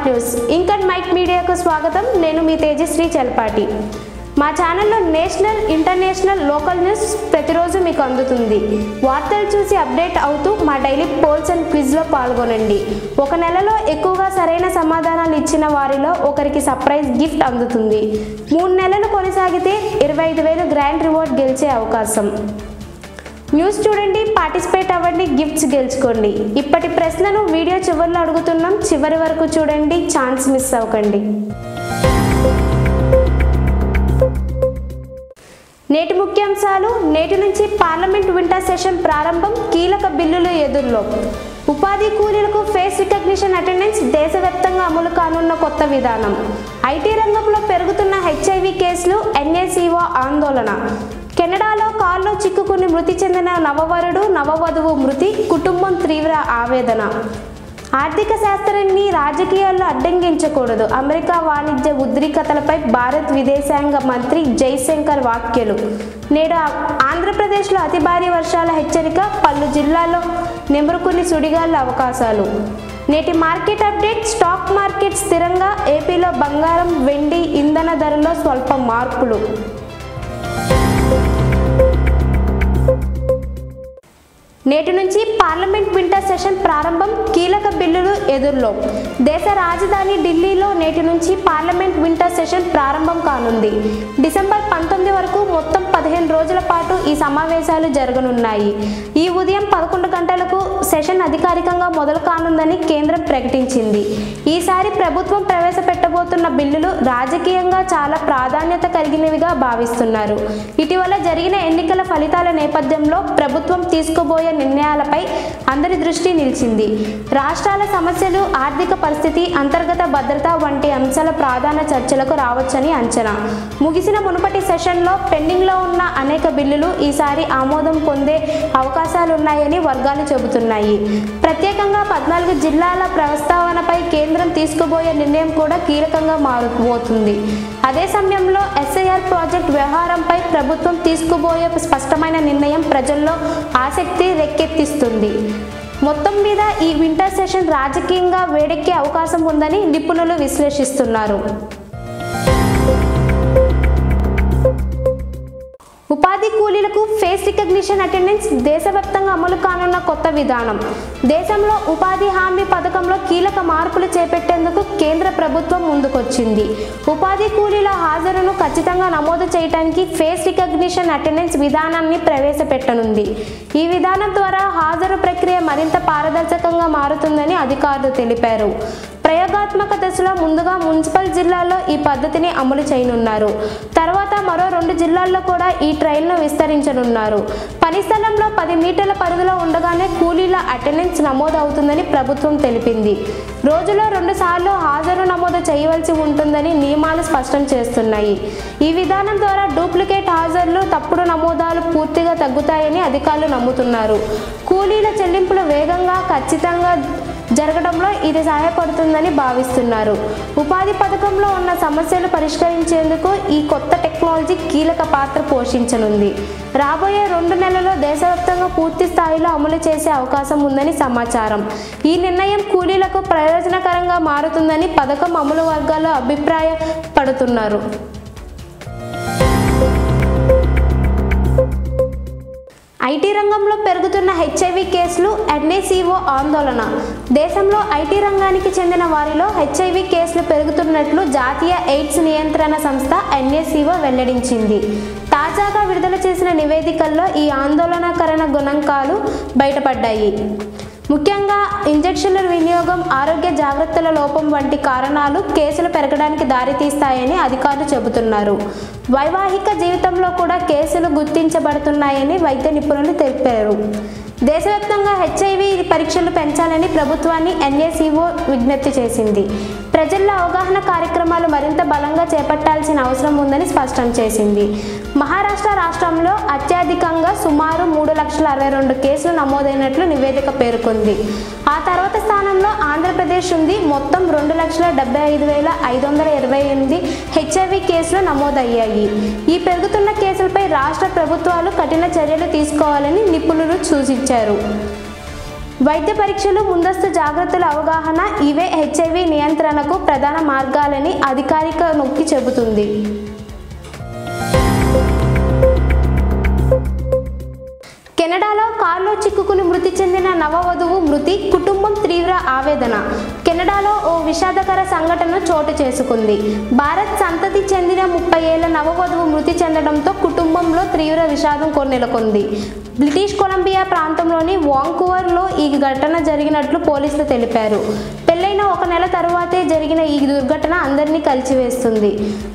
News ఇంకట్ mic మీడియాకు స్వాగతం. నేను మీ తేజశ్రీ చలపాటి. మా ఛానల్లో నేషనల్, ఇంటర్నేషనల్, లోకల్ న్యూస్ ప్రతిరోజు మీకు అందుతుంది. వార్తలు చూసి అప్డేట్ అవుతూ మా డైలీ పోల్స్ అండ్ క్విజ్లో పాల్గొనండి. ఒక నెలలో ఎక్కువగా సరైన సమాధానాలు ఇచ్చిన వారిలో ఒకరికి సర్ప్రైజ్ గిఫ్ట్ అందుతుంది. 3 నెలలు కొనసాగితే 25,000 గ్రాండ్ రివార్డ్ గెలిచే అవకాశం. న్యూస్ చూడండి, పార్టిసిపేట్ అవ్వండి, గిఫ్ట్స్ గెలుచుకోండి. ఇప్పటి ప్రశ్నను వీడియో చివరిలో అడుగుతున్నాం. చివరి వరకు చూడండి, ఛాన్స్ మిస్ అవ్వకండి. నేటి ముఖ్యాంశాలు. నేటి నుంచి పార్లమెంట్ వింటర్ సెషన్ ప్రారంభం. కీలక బిల్లులు ఎదురులో. ఉపాధి కూలీలకు ఫేస్ రికగ్నిషన్ అటెండెన్స్ దేశవ్యాప్తంగా అమలు కానున్న కొత్త విధానం. ఐటీ రంగంలో పెరుగుతున్న HIV కేసులు, NACO ఆందోళన. కెనడాలో కారులో చిక్కుకుని మృతి చెందిన నవవరుడు, నవవధువు మృతి, కుటుంబం తీవ్ర ఆవేదన. ఆర్థిక శాస్త్రాన్ని రాజకీయాల్లో అడ్డంకించకూడదు. అమెరికా వాణిజ్య ఉద్రిక్తతలపై భారత్ విదేశాంగ మంత్రి జైశంకర్ వ్యాఖ్యలు. నేడు ఆంధ్రప్రదేశ్లో అతి భారీ వర్షాల హెచ్చరిక. పలు జిల్లాల్లో నెమరుకుని సుడిగాళ్ల అవకాశాలు. నేటి మార్కెట్ అప్డేట్. స్టాక్ మార్కెట్ స్థిరంగా. ఏపీలో బంగారం, వెండి, ఇంధన ధరల్లో స్వల్ప మార్పులు. నేటి నుంచి పార్లమెంట్ వింటర్ సెషన్ ప్రారంభం. కీలక బిల్లులు ఎదురులో. దేశ రాజధాని ఢిల్లీలో నేటి నుంచి పార్లమెంట్ వింటర్ సెషన్ ప్రారంభం కానుంది. డిసెంబర్ 19 వరకు మొత్తం 15 రోజుల పాటు ఈ సమావేశాలు జరగనున్నాయి. ఈ ఉదయం 11 గంటలకు సెషన్ అధికారికంగా మొదలు కానుందని కేంద్రం ప్రకటించింది. ఈసారి ప్రభుత్వం ప్రవేశపెట్టబోతున్న బిల్లులు రాజకీయంగా చాలా ప్రాధాన్యత కలిగినవిగా భావిస్తున్నారు. ఇటీవల జరిగిన ఎన్నికల ఫలితాల నేపథ్యంలో ప్రభుత్వం తీసుకోబోయే నిర్ణయాలపై అందరి దృష్టి నిలిచింది. రాష్ట్రాల సమస్యలు, ఆర్థిక పరిస్థితి, అంతర్గత భద్రత వంటి అంశాల ప్రధాన చర్చలకు రావచ్చని అంచనా. ముగిసిన మునుపటి సెషన్లో పెండింగ్లో ఉన్న అనేక బిల్లులు ఈసారి ఆమోదం పొందే అవకాశాలున్నాయని వర్గాలు చెబుతున్నాయి. ప్రత్యేకంగా 14 జిల్లాల ప్రస్తావనపై కేంద్రం తీసుకోబోయే నిర్ణయం కూడా కీలకంగా మారబోతుంది. అదే సమయంలో SIR ప్రాజెక్ట్ వ్యవహారంపై ప్రభుత్వం తీసుకోబోయే స్పష్టమైన నిర్ణయం ప్రజల్లో ఆసక్తి రేకెత్తిస్తుంది. మొత్తం మీద ఈ వింటర్ సెషన్ రాజకీయంగా వేడెక్కే అవకాశం ఉందని నిపుణులు విశ్లేషిస్తున్నారు. ఉపాధి కూలీలకు ఫేస్ రికగ్నిషన్ అటెండెన్స్ దేశవ్యాప్తంగా అమలు కానున్న కొత్త విధానం. దేశంలో ఉపాధి హామీ పథకంలో కీలక మార్పులు చేపట్టేందుకు కేంద్ర ప్రభుత్వం ముందుకొచ్చింది. ఉపాధి కూలీల హాజరును ఖచ్చితంగా నమోదు చేయడానికి ఫేస్ రికగ్నిషన్ అటెండెన్స్ విధానాన్ని ప్రవేశపెట్టనుంది. ఈ విధానం ద్వారా హాజరు ప్రక్రియ మరింత పారదర్శకంగా మారుతుందని అధికారులు తెలిపారు. ప్రయోగాత్మక దశలో ముందుగా మున్సిపల్ జిల్లాల్లో ఈ పద్ధతిని అమలు చేయనున్నారు. తర్వాత మరో 2 జిల్లాల్లో కూడా ఈ ట్రయల్ను విస్తరించనున్నారు. పని స్థలంలో 10 మీటర్ల పరిధిలో ఉండగానే కూలీల అటెండెన్స్ నమోదు అవుతుందని ప్రభుత్వం తెలిపింది. రోజులో 2 సార్లు హాజరు నమోదు చేయవలసి ఉంటుందని నియమాలు స్పష్టం చేస్తున్నాయి. ఈ విధానం ద్వారా డూప్లికేట్ హాజరులు, తప్పుడు నమోదాలు పూర్తిగా తగ్గుతాయని అధికారులు నమ్ముతున్నారు. కూలీల చెల్లింపులు వేగంగా, ఖచ్చితంగా జరగడంలో ఇది సహాయపడుతుందని భావిస్తున్నారు. ఉపాధి పథకంలో ఉన్న సమస్యలు పరిష్కరించేందుకు ఈ కొత్త టెక్నాలజీ కీలక పాత్ర పోషించనుంది. రాబోయే 2 నెలల్లో దేశవ్యాప్తంగా పూర్తి స్థాయిలో అమలు చేసే అవకాశం ఉందని సమాచారం. ఈ నిర్ణయం కూలీలకు ప్రయోజనకరంగా మారుతుందని పథకం అమలు వర్గాలు అభిప్రాయపడుతున్నారు. ఐటీ రంగంలో పెరుగుతున్న HIV కేసులు, NACO ఆందోళన. దేశంలో ఐటీ రంగానికి చెందిన వారిలో HIV కేసులు పెరుగుతున్నట్లు జాతీయ ఎయిడ్స్ నియంత్రణ సంస్థ NACO వెల్లడించింది. తాజాగా విడుదల చేసిన నివేదికల్లో ఈ ఆందోళనకరణ గణాంకాలు బయటపడ్డాయి. ముఖ్యంగా ఇంజెక్షన్ల వినియోగం, ఆరోగ్య జాగ్రత్తల లోపం వంటి కారణాలు కేసులు పెరగడానికి దారితీస్తాయని అధికారులు చెబుతున్నారు. వైవాహిక జీవితంలో కూడా కేసులు గుర్తించబడుతున్నాయని వైద్య నిపుణులు తెలిపారు. దేశవ్యాప్తంగా HIV పరీక్షలు పెంచాలని ప్రభుత్వాన్ని NACO విజ్ఞప్తి చేసింది. ప్రజల్లో అవగాహన కార్యక్రమాలు మరింత బలంగా చేపట్టాల్సిన అవసరం ఉందని స్పష్టం చేసింది. మహారాష్ట్ర రాష్ట్రంలో అత్యధికంగా సుమారు 3,62,000 కేసులు నమోదైనట్లు నివేదిక పేర్కొంది. ఆ తర్వాత స్థానంలో ఆంధ్రప్రదేశ్ ఉంది. మొత్తం 2,75,528 HIV కేసులు నమోదయ్యాయి. ఈ పెరుగుతున్న కేసులపై రాష్ట్ర ప్రభుత్వాలు కఠిన చర్యలు తీసుకోవాలని నిపుణులు సూచించారు. వైద్య పరీక్షలు, ముందస్తు జాగ్రత్తల అవగాహన ఇవే హెచ్ఐవి నియంత్రణకు ప్రధాన మార్గాలని అధికారిక నొక్కి చెబుతుంది. కెనడాలో కారులో చిక్కుకుని మృతి చెందిన నవవధువు మృతి, కుటుంబం తీవ్ర ఆవేదన. కెనడాలో ఓ విషాదకర సంఘటన చోటు చేసుకుంది. భారత్ సంతతి చెందిన 30 ఏళ్ల నవవధువు మృతి చెందడంతో కుటుంబంలో తీవ్ర విషాదం నెలకొంది. బ్రిటిష్ కొలంబియా ప్రాంతంలోని వాంకూవర్లో ఈ ఘటన జరిగినట్లు పోలీసులు తెలిపారు. పెళ్లైన 1 నెల తరువాతే జరిగిన ఈ దుర్ఘటన అందరినీ కలిచివేస్తుంది.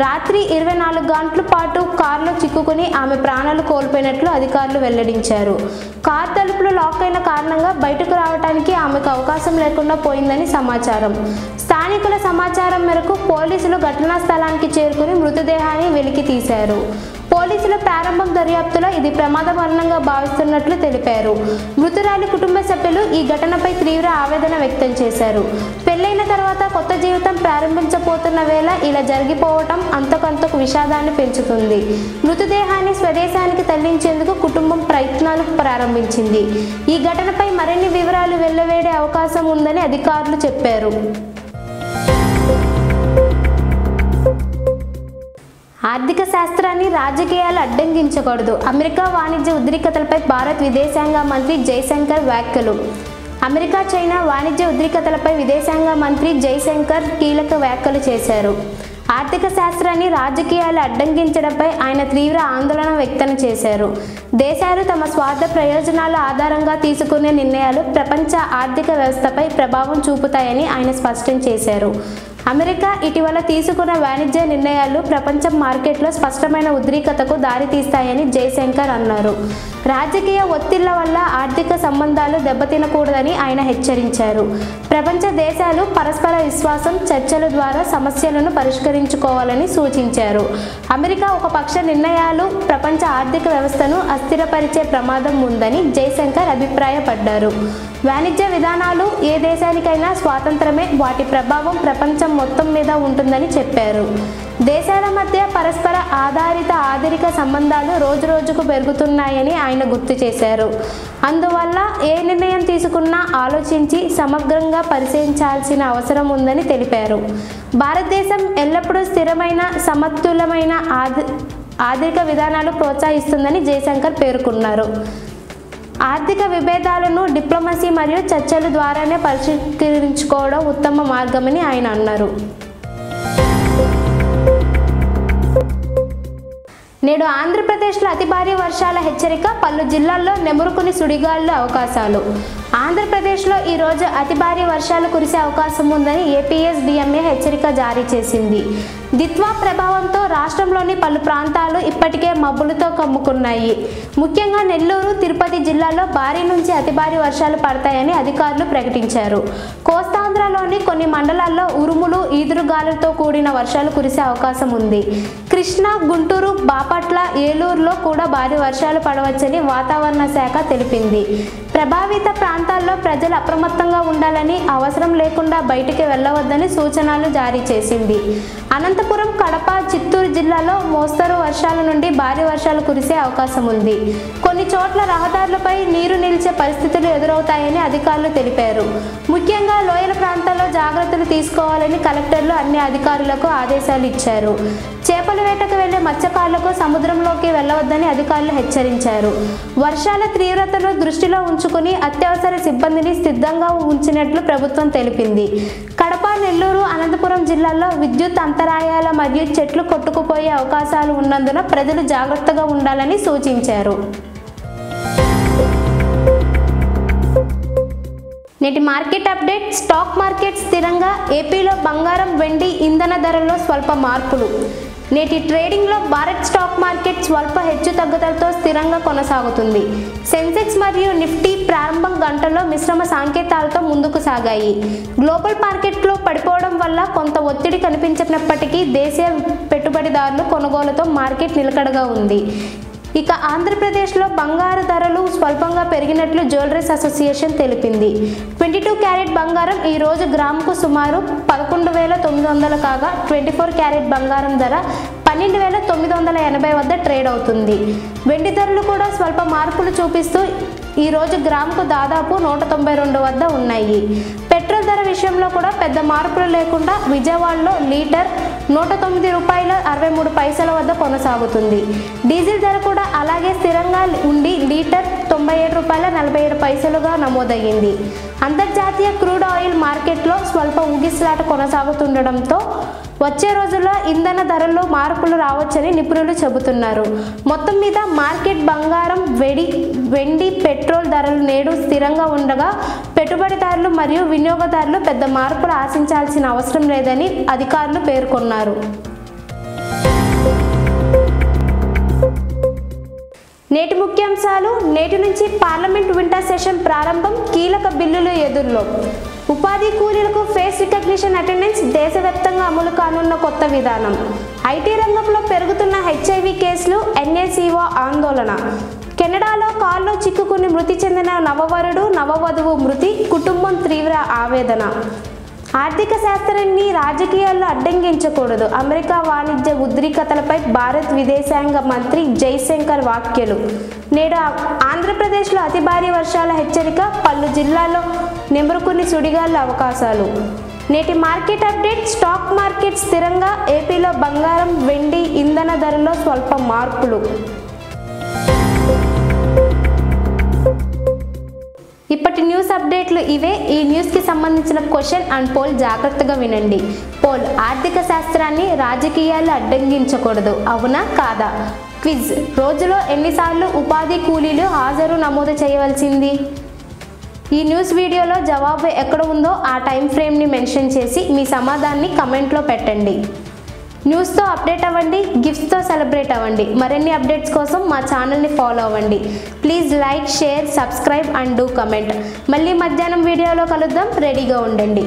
రాత్రి 24 గంటల పాటు కారులో చిక్కుకుని ఆమె ప్రాణాలు కోల్పోయినట్లు అధికారులు వెల్లడించారు. కారు తలుపులు లాక్ అయిన కారణంగా బయటకు రావడానికి ఆమెకు అవకాశం లేకుండా పోయిందని సమాచారం. స్థానికుల సమాచారం మేరకు పోలీసులు ఘటనా స్థలానికి చేరుకుని మృతదేహాన్ని వెలికి తీశారు. పోలీసుల ప్రారంభ దర్యాప్తులో ఇది ప్రమాద మరణంగా భావిస్తున్నట్లు తెలిపారు. మృతురాలి కుటుంబ సభ్యులు ఈ ఘటనపై తీవ్ర ఆవేదన వ్యక్తం చేశారు. పెళ్లైన తర్వాత కొత్త జీవితం ప్రారంభించబోతున్న వేళ ఇలా జరిగిపోవటం అంతకంతకు విషాదాన్ని పెంచుతుంది. మృతదేహాన్ని స్వదేశానికి తరలించేందుకు కుటుంబం ప్రయత్నాలు ప్రారంభించింది. ఈ ఘటనపై మరిన్ని వివరాలు వెల్లవేడే అవకాశం ఉందని అధికారులు చెప్పారు. ఆర్థిక శాస్త్రాన్ని రాజకీయాలు అడ్డంకించకూడదు. అమెరికా వాణిజ్య ఉద్రిక్తతలపై భారత్ విదేశాంగ మంత్రి జైశంకర్ వ్యాఖ్యలు. అమెరికా చైనా వాణిజ్య ఉద్రిక్తతలపై విదేశాంగ మంత్రి జైశంకర్ కీలక వ్యాఖ్యలు చేశారు. ఆర్థిక శాస్త్రాన్ని రాజకీయాలు అడ్డంకించడంపై ఆయన తీవ్ర ఆందోళన వ్యక్తం చేశారు. దేశాలు తమ స్వార్థ ప్రయోజనాల ఆధారంగా తీసుకునే నిర్ణయాలు ప్రపంచ ఆర్థిక వ్యవస్థపై ప్రభావం చూపుతాయని ఆయన స్పష్టం చేశారు. అమెరికా ఇటీవల తీసుకున్న వాణిజ్య నిర్ణయాలు ప్రపంచ మార్కెట్లో స్పష్టమైన ఉద్రిక్తతకు దారితీస్తాయని జైశంకర్ అన్నారు. రాజకీయ ఒత్తిళ్ల వల్ల ఆర్థిక సంబంధాలు దెబ్బతినకూడదని ఆయన హెచ్చరించారు. ప్రపంచ దేశాలు పరస్పర విశ్వాసం, చర్చల ద్వారా సమస్యలను పరిష్కరించుకోవాలని సూచించారు. అమెరికా ఒక పక్ష నిర్ణయాలు ప్రపంచ ఆర్థిక వ్యవస్థను అస్థిరపరిచే ప్రమాదం ఉందని జైశంకర్ అభిప్రాయపడ్డారు. వాణిజ్య విధానాలు ఏ దేశానికైనా స్వాతంత్రమే, వాటి ప్రభావం ప్రపంచం మొత్తం మీద ఉంటుందని చెప్పారు. దేశాల మధ్య పరస్పర ఆధారిత ఆర్థిక సంబంధాలు రోజురోజుకు పెరుగుతున్నాయని ఆయన గుర్తు చేశారు. అందువల్ల ఏ నిర్ణయం తీసుకున్నా ఆలోచించి సమగ్రంగా పరిశీలించాల్సిన అవసరం ఉందని తెలిపారు. భారతదేశం ఎల్లప్పుడూ స్థిరమైన, సమతుల్యమైన ఆర్థిక విధానాలు ప్రోత్సహిస్తుందని జైశంకర్ పేర్కొన్నారు. ఆర్థిక విభేదాలను డిప్లొమసీ మరియు చర్చల ద్వారానే పరిష్కరించుకోవడం ఉత్తమ మార్గమని ఆయన అన్నారు. నేడు ఆంధ్రప్రదేశ్లో అతి భారీ వర్షాల హెచ్చరిక, పలు జిల్లాల్లో నెమురుకుని సుడిగాలుల అవకాశాలు. ఆంధ్రప్రదేశ్లో ఈరోజు అతి భారీ వర్షాలు కురిసే అవకాశం ఉందని ఏపీఎస్డీఎంఏ హెచ్చరిక జారీ చేసింది. దిత్వా ప్రభావంతో రాష్ట్రంలోని పలు ప్రాంతాలు ఇప్పటికే మబ్బులతో కమ్ముకున్నాయి. ముఖ్యంగా నెల్లూరు, తిరుపతి జిల్లాల్లో భారీ నుంచి అతి భారీ వర్షాలు పడతాయని అధికారులు ప్రకటించారు. కోస్తాంధ్రలోని కొన్ని మండలాల్లో ఉరుములు, ఈదురుగాలులతో కూడిన వర్షాలు కురిసే అవకాశం ఉంది. కృష్ణా, గుంటూరు, బాపట్ల, ఏలూరులో కూడా భారీ వర్షాలు పడవచ్చని వాతావరణ శాఖ తెలిపింది. ప్రభావిత ప్రాంతాల్లో ప్రజలు అప్రమత్తంగా ఉండాలని, అవసరం లేకుండా బయటికి వెళ్లవద్దని సూచనలు జారీ చేసింది. అనంతపురం, కడప, చిత్తూరు జిల్లాలో మోస్తరు వర్షాల నుండి భారీ వర్షాలు కురిసే అవకాశం ఉంది. కొన్ని చోట్ల రహదారులపై నీరు నిలిచే పరిస్థితులు ఎదురవుతాయని అధికారులు తెలిపారు. ముఖ్యంగా లోయల ప్రాంతాల్లో జాగ్రత్తలు తీసుకోవాలని కలెక్టర్లు అన్ని అధికారులకు ఆదేశాలు ఇచ్చారు. చేపల వేటకు వెళ్లే మత్స్యకారులకు సముద్రంలోకి వెళ్లవద్దని అధికారులు హెచ్చరించారు. వర్షాల తీవ్రతను దృష్టిలో ఉంచుకుని అత్యవసర సిబ్బందిని సిద్ధంగా ఉంచినట్లు ప్రభుత్వం తెలిపింది. కడప, నెల్లూరు, అనంతపురం జిల్లాల్లో విద్యుత్ అంతరాయాల మరియు చెట్లు కొట్టుకుపోయే అవకాశాలు ఉన్నందున ప్రజలు జాగ్రత్తగా ఉండాలని సూచించారు. నేటి మార్కెట్ అప్డేట్. స్టాక్ మార్కెట్ స్థిరంగా. ఏపీలో బంగారం, వెండి, ఇంధన ధరల్లో స్వల్ప మార్పులు. నేటి ట్రేడింగ్లో భారత్ స్టాక్ మార్కెట్ స్వల్ప హెచ్చు తగ్గుదలతో స్థిరంగా కొనసాగుతుంది. సెన్సెక్స్ మరియు నిఫ్టీ ప్రారంభ గంటల్లో మిశ్రమ సంకేతాలతో ముందుకు సాగాయి. గ్లోబల్ మార్కెట్లో పడిపోవడం వల్ల కొంత ఒత్తిడి కనిపించినప్పటికీ దేశీయ పెట్టుబడిదారులు కొనుగోలుతో మార్కెట్ నిలకడగా ఉంది. ఇక ఆంధ్రప్రదేశ్లో బంగారు ధరలు స్వల్పంగా పెరిగినట్లు జ్యువెలరీస్ అసోసియేషన్ తెలిపింది. 22 క్యారెట్ బంగారం ఈ రోజు గ్రాముకు సుమారు 11,900 కాగా 24 క్యారెట్ బంగారం ధర 12,980 వద్ద ట్రేడ్ అవుతుంది. వెండి ధరలు కూడా స్వల్ప మార్పులు చూపిస్తూ ఈ రోజు గ్రాముకు దాదాపు 192 వద్ద ఉన్నాయి. పెట్రోల్ ధర విషయంలో కూడా పెద్ద మార్పులు లేకుండా విజయవాడలో లీటర్ 109 రూపాయల 63 పైసల వద్ద కొనసాగుతుంది. డీజిల్ ధర కూడా అలాగే స్థిరంగా ఉండి లీటర్ 97 రూపాయల 47 పైసలుగా నమోదయ్యింది. అంతర్జాతీయ క్రూడ్ ఆయిల్ మార్కెట్లో స్వల్ప ఊగిసలాట కొనసాగుతుండటంతో వచ్చే రోజుల్లో ఇంధన ధరల్లో మార్పులు రావచ్చని నిపుణులు చెబుతున్నారు. మొత్తం మీద మార్కెట్ బంగారం, వెండి, పెట్రోల్ ధరలు నేడు స్థిరంగా ఉండగా పెట్టుబడిదారులు మరియు వినియోగదారులు పెద్ద మార్పులు ఆశించాల్సిన అవసరం లేదని అధికారులు పేర్కొన్నారు. నేటి ముఖ్యాంశాలు. నేటి నుంచి పార్లమెంట్ వింటర్ సెషన్ ప్రారంభం. కీలక బిల్లులు ఎదురులో. ఉపాధి కూలీలకు ఫేస్ రికగ్నిషన్ అటెండెన్స్ దేశవ్యాప్తంగా అమలు కానున్న కొత్త విధానం. ఐటీ రంగంలో పెరుగుతున్న HIV కేసులు, NACO ఆందోళన. కెనడాలో కారులో చిక్కుకుని మృతి చెందిన నవవరుడు, నవవధువు మృతి, కుటుంబం తీవ్ర ఆవేదన. ఆర్థిక శాస్త్రాన్ని రాజకీయాల్లో అడ్డంకించకూడదు. అమెరికా వాణిజ్య ఉద్రిక్తతలపై భారత్ విదేశాంగ మంత్రి జైశంకర్ వ్యాఖ్యలు. నేడు ఆంధ్రప్రదేశ్లో అతి భారీ వర్షాల హెచ్చరిక. పలు జిల్లాల్లో నెమరుకుని సుడిగాళ్ల అవకాశాలు. నేటి మార్కెట్ అప్డేట్. స్టాక్ మార్కెట్ స్థిరంగా. ఏపీలో బంగారం, వెండి, ఇంధన ధరల్లో స్వల్ప మార్పులు. ఇప్పటి న్యూస్ అప్డేట్లు ఇవే. ఈ న్యూస్కి సంబంధించిన క్వశ్చన్ అండ్ పోల్ జాగ్రత్తగా వినండి. పోల్: ఆర్థిక శాస్త్రాన్ని రాజకీయాలు అడ్డంకించకూడదు, అవునా కాదా? క్విజ్: రోజులో ఎన్నిసార్లు ఉపాధి కూలీలు హాజరు నమోదు చేయవలసింది? ఈ న్యూస్ వీడియోలో జవాబు ఎక్కడ ఉందో ఆ టైం ఫ్రేమ్ని మెన్షన్ చేసి మీ సమాధానాన్ని కమెంట్లో పెట్టండి. న్యూస్తో అప్డేట్ అవ్వండి, గిఫ్ట్స్తో సెలబ్రేట్ అవ్వండి. మరిన్ని అప్డేట్స్ కోసం మా ఛానల్ని ఫాలో అవ్వండి. Please like, share, subscribe and do comment. మళ్ళీ మధ్యాహ్నం వీడియోలో కలుద్దాం. రెడీగా ఉండండి.